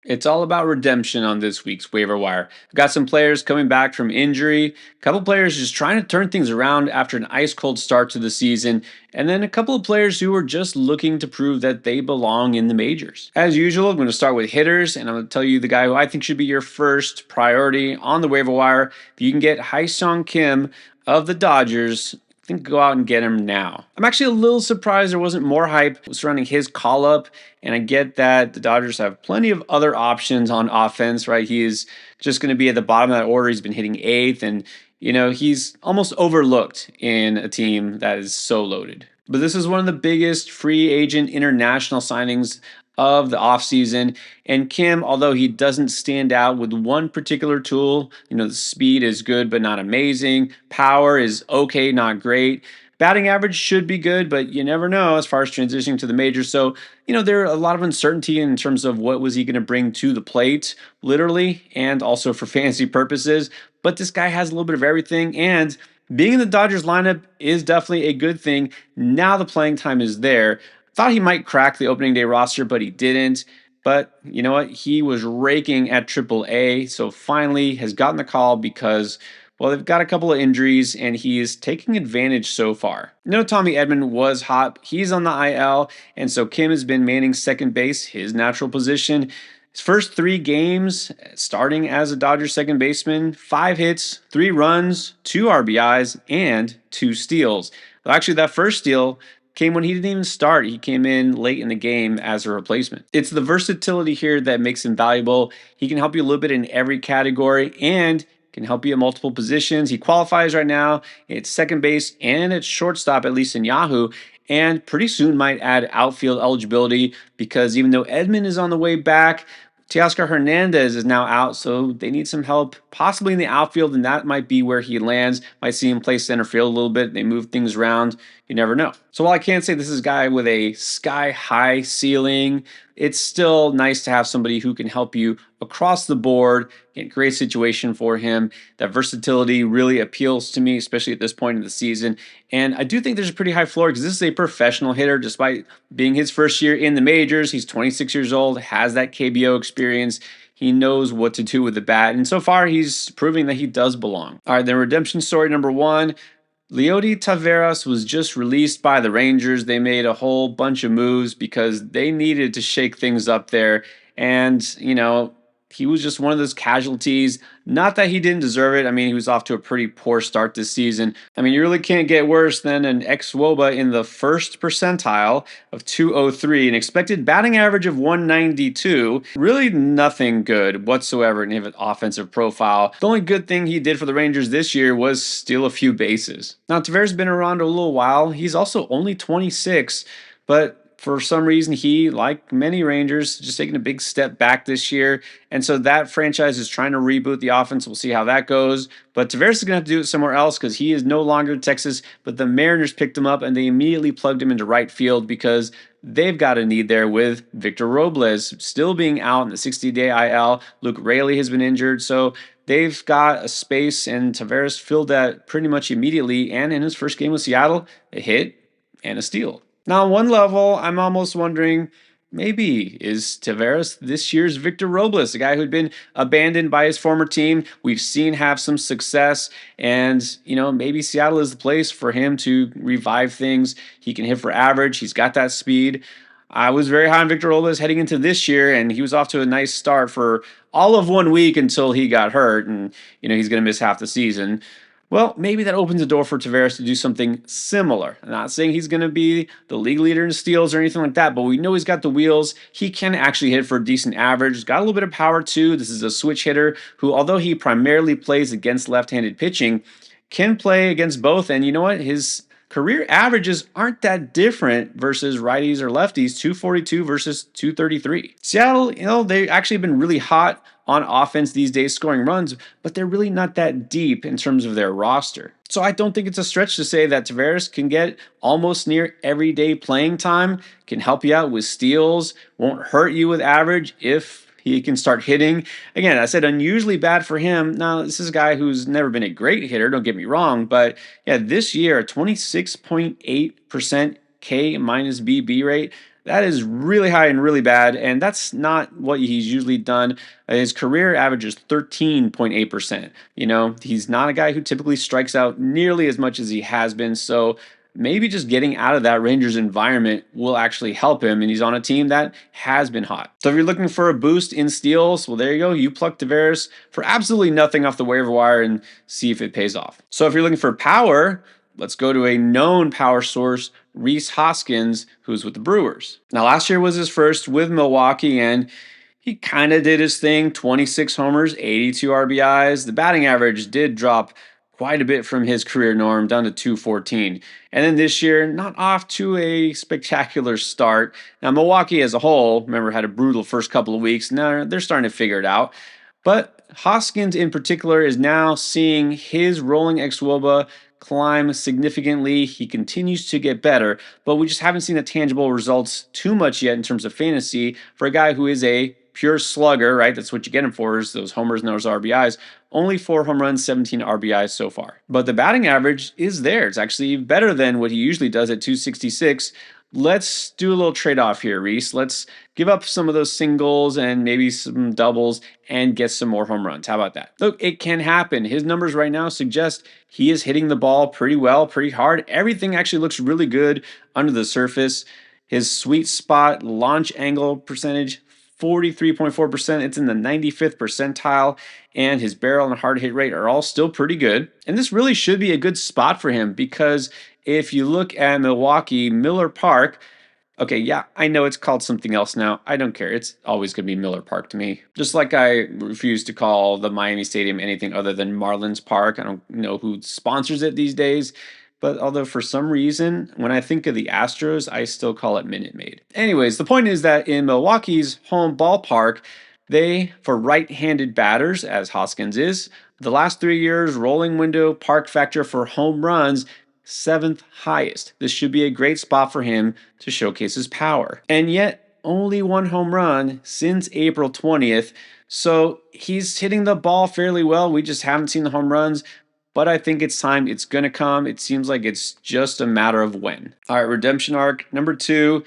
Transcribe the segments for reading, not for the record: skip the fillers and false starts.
It's all about redemption on this week's waiver wire. I've got some players coming back from injury, a couple players just trying to turn things around after an ice cold start to the season, and then a couple of players who are just looking to prove that they belong in the majors. As usual, I'm going to start with hitters, and I'm going to tell you the guy who I think should be your first priority on the waiver wire. If you can get Hyun Kim of the Dodgers, I think go out and get him now. I'm actually a little surprised there wasn't more hype surrounding his call up, and I get that the Dodgers have plenty of other options on offense, right? He is just going to be at the bottom of that order. He's been hitting eighth, and he's almost overlooked in a team that is so loaded. But this is one of the biggest free agent international signings of the offseason. And Kim, although he doesn't stand out with one particular tool, the speed is good but not amazing. Power is okay, not great. Batting average should be good, but you never know as far as transitioning to the majors. So, there are a lot of uncertainty in terms of what was he going to bring to the plate, literally, and also for fantasy purposes. But this guy has a little bit of everything, and being in the Dodgers lineup is definitely a good thing. Now the playing time is there. Thought he might crack the opening day roster, but he didn't. But you know what? He was raking at AAA, so finally has gotten the call because, well, they've got a couple of injuries, and he is taking advantage so far. Tommy Edman was hot. He's on the IL, and so Kim has been manning second base, his natural position. His first 3 games, starting as a Dodgers second baseman, 5 hits, 3 runs, 2 RBIs, and 2 steals. Well, actually, that first steal came when he didn't even start. He came in late in the game as a replacement. It's the versatility here that makes him valuable. He can help you a little bit in every category and can help you at multiple positions. He qualifies right now at second base and at shortstop, at least in Yahoo, and pretty soon might add outfield eligibility because even though Edman is on the way back, Teoscar Hernandez is now out, so they need some help, possibly in the outfield, and that might be where he lands. Might see him play center field a little bit. They move things around. You never know. So while I can't say this is a guy with a sky-high ceiling, it's still nice to have somebody who can help you across the board. Great situation for him. That versatility really appeals to me, especially at this point in the season. And I do think there's a pretty high floor because this is a professional hitter, despite being his first year in the majors. He's 26 years old, has that KBO experience. He knows what to do with the bat. And so far, he's proving that he does belong. All right, then redemption story number 1. Leody Taveras was just released by the Rangers. They made a whole bunch of moves because they needed to shake things up there. And, he was just one of those casualties. Not that he didn't deserve it. I mean, he was off to a pretty poor start this season. I mean, you really can't get worse than an ex-WOBA in the first percentile of 203, an expected batting average of 192. Really nothing good whatsoever in his offensive profile. The only good thing he did for the Rangers this year was steal a few bases. Now, Tavares has been around a little while. He's also only 26, but for some reason, he, like many Rangers, just taking a big step back this year. And so that franchise is trying to reboot the offense. We'll see how that goes. But Tavares is going to have to do it somewhere else because he is no longer in Texas. But the Mariners picked him up and they immediately plugged him into right field because they've got a need there with Victor Robles still being out in the 60-day IL. Luke Raley has been injured. So they've got a space, and Tavares filled that pretty much immediately. And in his first game with Seattle, a hit and a steal. Now, on one level, I'm almost wondering, maybe is Tavares this year's Victor Robles, a guy who'd been abandoned by his former team? We've seen have some success, and maybe Seattle is the place for him to revive things. He can hit for average. He's got that speed. I was very high on Victor Robles heading into this year, and he was off to a nice start for all of 1 week until he got hurt, and he's going to miss half the season. Well, maybe that opens the door for Tavares to do something similar. I'm not saying he's going to be the league leader in steals or anything like that, but we know he's got the wheels. He can actually hit for a decent average. He's got a little bit of power too. This is a switch hitter who, although he primarily plays against left-handed pitching, can play against both. And you know what? His career averages aren't that different versus righties or lefties, 242 versus 233. Seattle, they actually have been really hot on offense these days, scoring runs, but they're really not that deep in terms of their roster. So I don't think it's a stretch to say that Tavares can get almost near everyday playing time, can help you out with steals, won't hurt you with average if he can start hitting. Again, I said unusually bad for him. Now, this is a guy who's never been a great hitter, don't get me wrong, but yeah, this year, a 26.8% K minus BB rate, That is really high and really bad, and that's not what he's usually done. His career average is 13.8%. He's not a guy who typically strikes out nearly as much as he has been, so maybe just getting out of that Rangers environment will actually help him, and he's on a team that has been hot. So if you're looking for a boost in steals, well, there you go. You pluck Tavares for absolutely nothing off the waiver wire and see if it pays off. So if you're looking for power, let's go to a known power source, Rhys Hoskins, who's with the Brewers. Now, last year was his first with Milwaukee, and he kind of did his thing: 26 homers, 82 RBIs. The batting average did drop quite a bit from his career norm, down to 214. And then this year, not off to a spectacular start. Now, Milwaukee as a whole, remember, had a brutal first couple of weeks. Now they're starting to figure it out. But Hoskins in particular is now seeing his rolling xwOBA climb significantly. He continues to get better, but we just haven't seen the tangible results too much yet in terms of fantasy for a guy who is a pure slugger, right? That's what you get him for, is those homers and those RBIs. Only 4 home runs, 17 RBIs so far. But the batting average is there. It's actually better than what he usually does at 266. Let's do a little trade-off here, Rhys. Let's give up some of those singles and maybe some doubles and get some more home runs. How about that? Look, it can happen. His numbers right now suggest he is hitting the ball pretty well, pretty hard. Everything actually looks really good under the surface. His sweet spot launch angle percentage, 43.4%. It's in the 95th percentile, and his barrel and hard hit rate are all still pretty good. And this really should be a good spot for him, because if you look at Milwaukee, Miller Park, okay, yeah, I know it's called something else now. I don't care. It's always going to be Miller Park to me. Just like I refuse to call the Miami Stadium anything other than Marlins Park. I don't know who sponsors it these days. But although for some reason, when I think of the Astros, I still call it Minute Maid. Anyways, the point is that in Milwaukee's home ballpark, they, for right-handed batters, as Hoskins is, the last 3 years, rolling window park factor for home runs, 7th highest. This should be a great spot for him to showcase his power. And yet, only 1 home run since April 20th. So he's hitting the ball fairly well. We just haven't seen the home runs. But I think it's time. It's going to come. It seems like it's just a matter of when. All right, redemption arc number 2.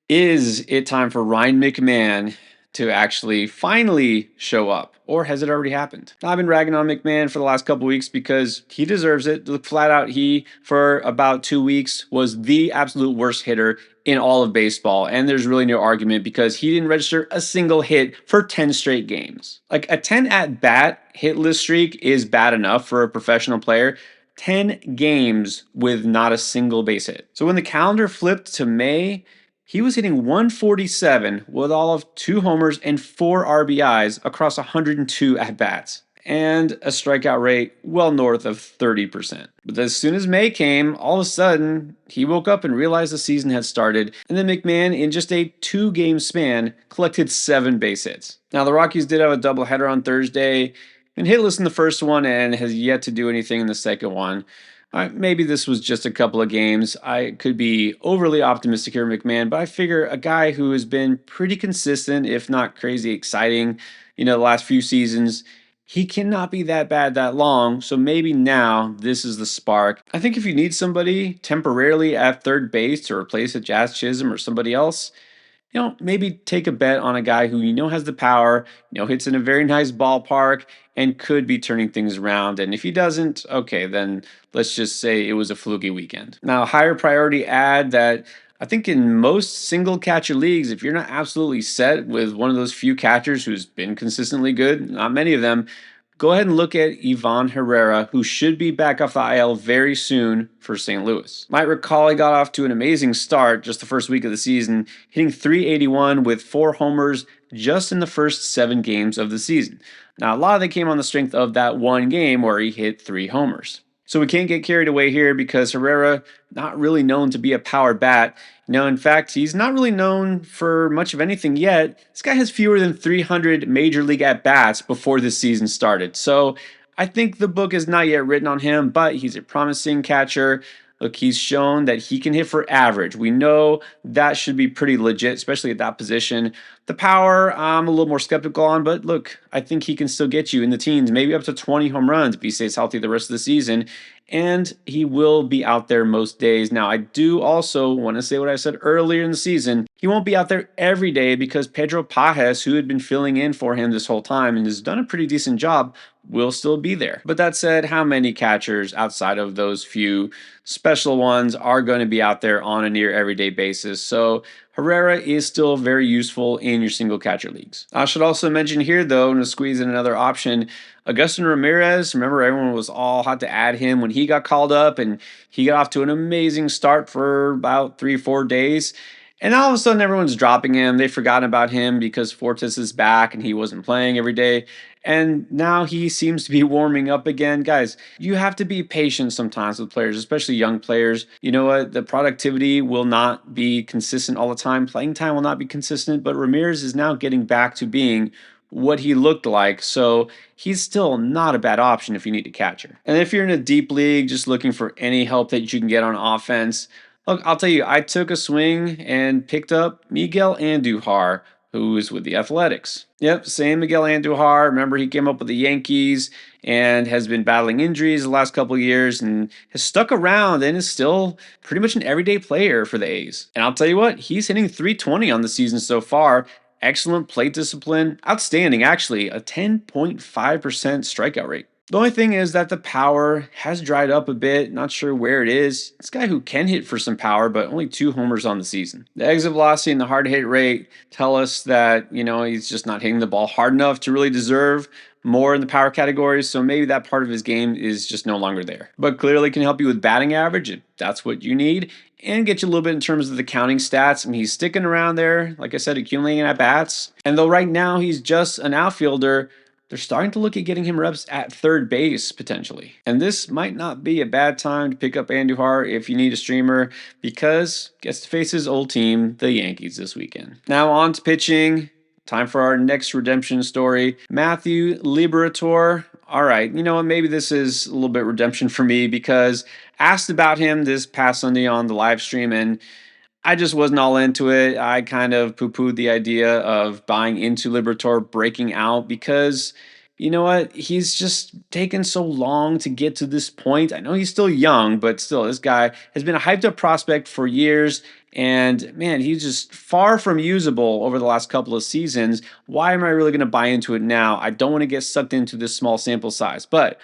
Is it time for Ryan McMahon to actually finally show up? Or has it already happened? I've been ragging on McMahon for the last couple weeks because he deserves it. Look, flat out, he, for about 2 weeks, was the absolute worst hitter in all of baseball. And there's really no argument, because he didn't register a single hit for 10 straight games. Like, a 10 at bat hitless streak is bad enough for a professional player. 10 games with not a single base hit. So when the calendar flipped to May, he was hitting 147 with all of 2 homers and 4 RBIs across 102 at-bats, and a strikeout rate well north of 30%. But as soon as May came, all of a sudden, he woke up and realized the season had started, and then McMahon, in just a 2-game span, collected 7 base hits. Now, the Rockies did have a doubleheader on Thursday, and hitless in the first one and has yet to do anything in the second one. Maybe this was just a couple of games. I could be overly optimistic here, McMahon, but I figure a guy who has been pretty consistent, if not crazy exciting, the last few seasons, he cannot be that bad that long. So maybe now this is the spark. I think if you need somebody temporarily at third base to replace a Jazz Chisholm or somebody else, maybe take a bet on a guy who has the power, hits in a very nice ballpark and could be turning things around. And if he doesn't, okay, then let's just say it was a fluky weekend. Now, a higher priority ad that I think in most single catcher leagues, if you're not absolutely set with one of those few catchers who's been consistently good, not many of them, go ahead and look at Ivan Herrera, who should be back off the IL very soon for St. Louis. Might recall he got off to an amazing start just the first week of the season, hitting .381 with 4 homers just in the first 7 games of the season. Now, a lot of that came on the strength of that one game where he hit 3 homers. So we can't get carried away here, because Herrera, not really known to be a power bat. In fact, he's not really known for much of anything yet. This guy has fewer than 300 major league at-bats before this season started. So I think the book is not yet written on him, but he's a promising catcher. Look, he's shown that he can hit for average. We know that should be pretty legit, especially at that position. The power, I'm a little more skeptical on, but look, I think he can still get you in the teens, maybe up to 20 home runs if he stays healthy the rest of the season. and he will be out there most days. Now, I do also want to say what I said earlier in the season. He won't be out there every day because Pedro Pajes, who had been filling in for him this whole time and has done a pretty decent job, will still be there. But that said, how many catchers outside of those few special ones are going to be out there on a near everyday basis? So Herrera is still very useful in your single catcher leagues. I should also mention here, though, and to squeeze in another option, Augustin Ramirez. Remember, everyone was all hot to add him when he got called up, and he got off to an amazing start for about 3 or 4 days. And all of a sudden, everyone's dropping him. They've forgotten about him because Fortes is back and he wasn't playing every day. And now he seems to be warming up again. Guys, you have to be patient sometimes with players, especially young players. You know what? The productivity will not be consistent all the time. Playing time will not be consistent, but Ramirez is now getting back to being what he looked like. So he's still not a bad option if you need a catcher. And if you're in a deep league just looking for any help that you can get on offense, look, I'll tell you, I took a swing and picked up Miguel Andujar, who is with the Athletics. Yep, same Miguel Andujar. Remember, he came up with the Yankees and has been battling injuries the last couple of years and has stuck around and is still pretty much an everyday player for the A's. And I'll tell you what, he's hitting 320 on the season so far. Excellent plate discipline. Outstanding, actually. A 10.5% strikeout rate. The only thing is that the power has dried up a bit. Not sure where it is. This guy who can hit for some power, but only 2 homers on the season. The exit velocity and the hard hit rate tell us that, he's just not hitting the ball hard enough to really deserve more in the power categories. So maybe that part of his game is just no longer there. But clearly can help you with batting average if that's what you need, and get you a little bit in terms of the counting stats. I mean, he's sticking around there, like I said, accumulating at bats. And though right now he's just an outfielder, they're starting to look at getting him reps at third base potentially. And this might not be a bad time to pick up Andujar if you need a streamer, because gets to face his old team, the Yankees, this weekend. Now on to pitching. Time for our next redemption story. Matthew Liberatore. All right, you know what? Maybe this is a little bit redemption for me because asked about him this past Sunday on the live stream, and I just wasn't all into it. I kind of poo-pooed the idea of buying into Liberatore breaking out because, you know what? He's just taken so long to get to this point. I know he's still young, but still, this guy has been a hyped up prospect for years. And man, he's just far from usable over the last couple of seasons. Why am I really going to buy into it now? I don't want to get sucked into this small sample size. But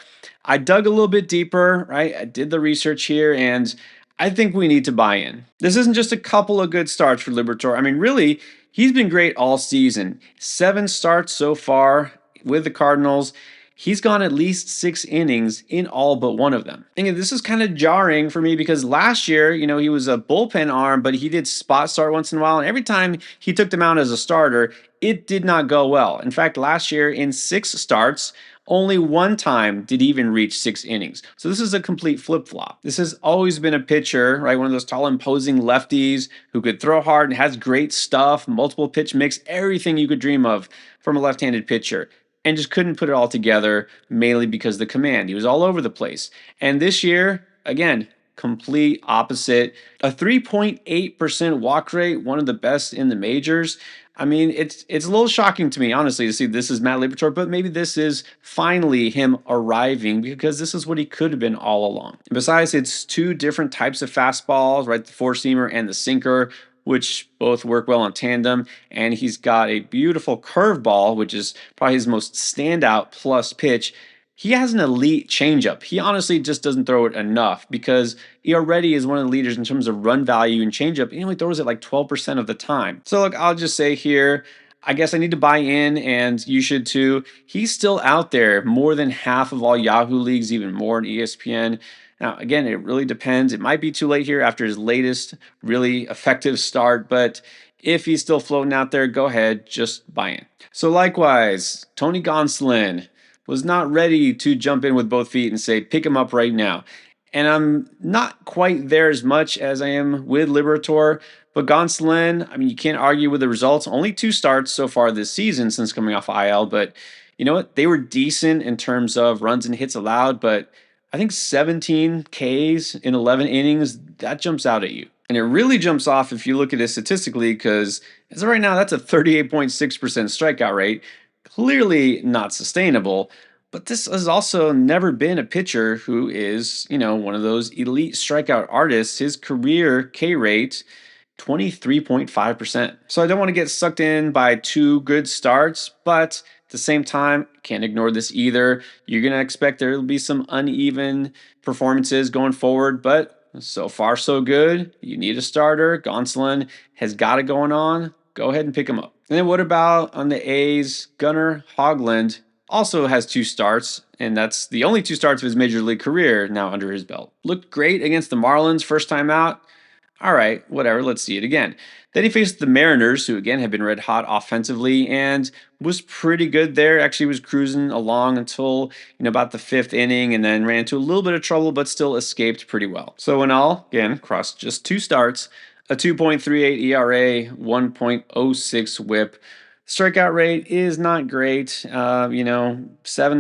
I dug a little bit deeper, right? I did the research here, and I think we need to buy in. This isn't just a couple of good starts for Liberatore. I mean, really, he's been great all season. 7 starts so far with the Cardinals. He's gone at least 6 innings in all but one of them. And this is kind of jarring for me because last year, he was a bullpen arm, but he did spot start once in a while. And every time he took them out as a starter, it did not go well. In fact, last year in 6 starts, only one time did he even reach 6 innings. So this is a complete flip-flop. This has always been a pitcher, right? One of those tall, imposing lefties who could throw hard and has great stuff, multiple pitch mix, everything you could dream of from a left-handed pitcher, and just couldn't put it all together, mainly because of the command. He was all over the place. And this year, again, complete opposite. A 3.8% walk rate, one of the best in the majors. I mean, it's a little shocking to me, honestly, to see this is Matt Liberatore, but maybe this is finally him arriving because this is what he could have been all along. And besides, it's 2 different types of fastballs, right? The four-seamer and the sinker, which both work well in tandem. And he's got a beautiful curveball, which is probably his most standout plus pitch. He has an elite changeup. He honestly just doesn't throw it enough because he already is one of the leaders in terms of run value and changeup. He only throws it like 12% of the time. So look, I'll just say here, I guess I need to buy in, and you should too. He's still out there more than half of all Yahoo leagues, even more in ESPN. Now, again, it really depends. It might be too late here after his latest really effective start, but if he's still floating out there, go ahead, just buy in. So likewise, Tony Gonsolin was not ready to jump in with both feet and say, pick him up right now. And I'm not quite there as much as I am with Liberatore, but Gonsolin, I mean, you can't argue with the results. Only 2 starts so far this season since coming off IL, but you know what? They were decent in terms of runs and hits allowed, but I think 17 Ks in 11 innings, that jumps out at you. And it really jumps off if you look at it statistically because as of right now, that's a 38.6% strikeout rate. Clearly not sustainable. But this has also never been a pitcher who is, one of those elite strikeout artists. His career K rate 23.5%. So I don't want to get sucked in by two good starts, but at the same time, can't ignore this either. You're going to expect there will be some uneven performances going forward, but so far so good. You need a starter. Gonsolin has got it going on. Go ahead and pick him up. And then what about on the A's? Gunnar Hogland also has two starts, and that's the only two starts of his major league career now under his belt. Looked great against the Marlins first time out. All right, whatever, let's see it again. Then he faced the Mariners, who again have been red hot offensively and was pretty good there. Actually was cruising along until, about the fifth inning and then ran into a little bit of trouble, but still escaped pretty well. So in all, again, across just two starts, a 2.38 ERA, 1.06 whip. Strikeout rate is not great. 7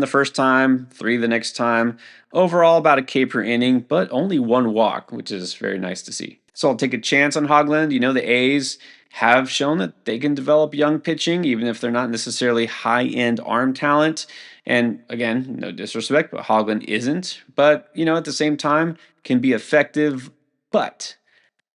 the first time, 3 the next time. Overall, about a K per inning, but only one walk, which is very nice to see. So I'll take a chance on Hogland. The A's have shown that they can develop young pitching, even if they're not necessarily high end arm talent. And again, no disrespect, but Hogland isn't. But, at the same time, can be effective. But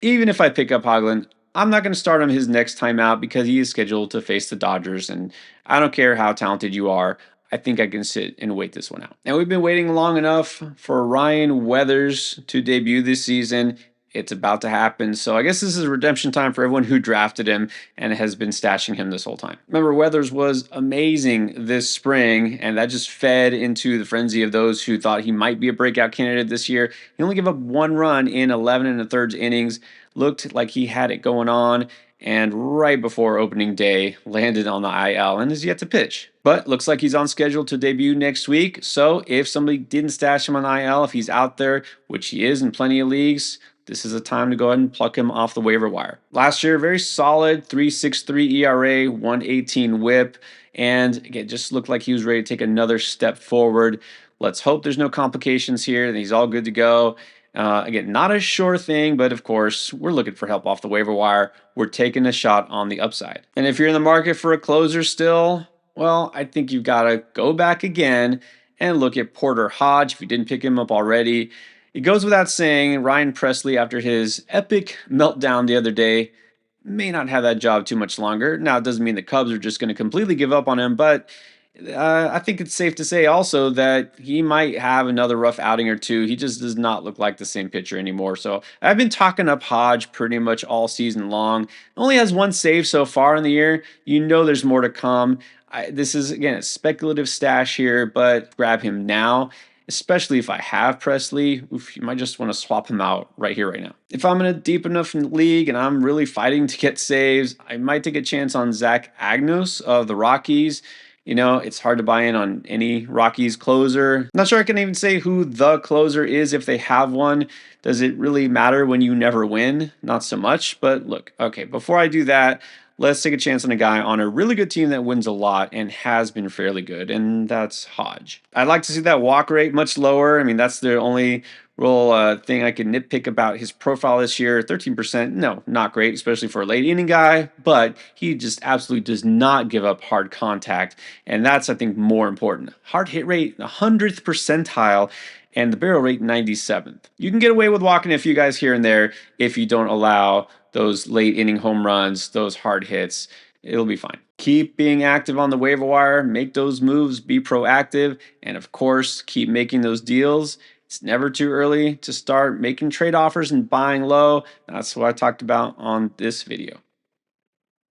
even if I pick up Hogland, I'm not going to start him his next time out because he is scheduled to face the Dodgers. And I don't care how talented you are. I think I can sit and wait this one out. And we've been waiting long enough for Ryan Weathers to debut this season. It's about to happen. So I guess this is redemption time for everyone who drafted him and has been stashing him this whole time. Remember, Weathers was amazing this spring, and that just fed into the frenzy of those who thought he might be a breakout candidate this year. He only gave up one run in 11 and a third innings. Looked like he had it going on, and right before opening day landed on the IL and is yet to pitch. But looks like he's on schedule to debut next week. So if somebody didn't stash him on IL, if he's out there, which he is in plenty of leagues, this is a time to go ahead and pluck him off the waiver wire. Last year, very solid 3.63 ERA, 118 whip, and again, just looked like he was ready to take another step forward. Let's hope there's no complications here and he's all good to go. Again, not a sure thing, but of course, we're looking for help off the waiver wire. We're taking a shot on the upside. And if you're in the market for a closer still, well, I think you've got to go back again and look at Porter Hodge if you didn't pick him up already. It goes without saying, Ryan Presley, after his epic meltdown the other day, may not have that job too much longer. Now, it doesn't mean the Cubs are just going to completely give up on him, but I think it's safe to say also that he might have another rough outing or two. He just does not look like the same pitcher anymore. So I've been talking up Hodge pretty much all season long. Only has one save so far in the year. There's more to come. This is, again, a speculative stash here, but grab him now. Especially if I have Presley, you might just want to swap him out right here, right now. If I'm in a deep enough league and I'm really fighting to get saves, I might take a chance on Zach Agnos of the Rockies. It's hard to buy in on any Rockies closer. Not sure I can even say who the closer is if they have one. Does it really matter when you never win? Not so much, but look, okay, before I do that, let's take a chance on a guy on a really good team that wins a lot and has been fairly good, and that's Hodge. I'd like to see that walk rate much lower. I mean, that's the only real thing I can nitpick about his profile this year. 13%, no, not great, especially for a late inning guy, but he just absolutely does not give up hard contact, and that's, I think, more important. Hard hit rate, 100th percentile, and the barrel rate 97th. You can get away with walking a few guys here and there if you don't allow those late inning home runs, those hard hits. It'll be fine. Keep being active on the waiver wire, make those moves, be proactive, and of course, keep making those deals. It's never too early to start making trade offers and buying low. That's what I talked about on this video.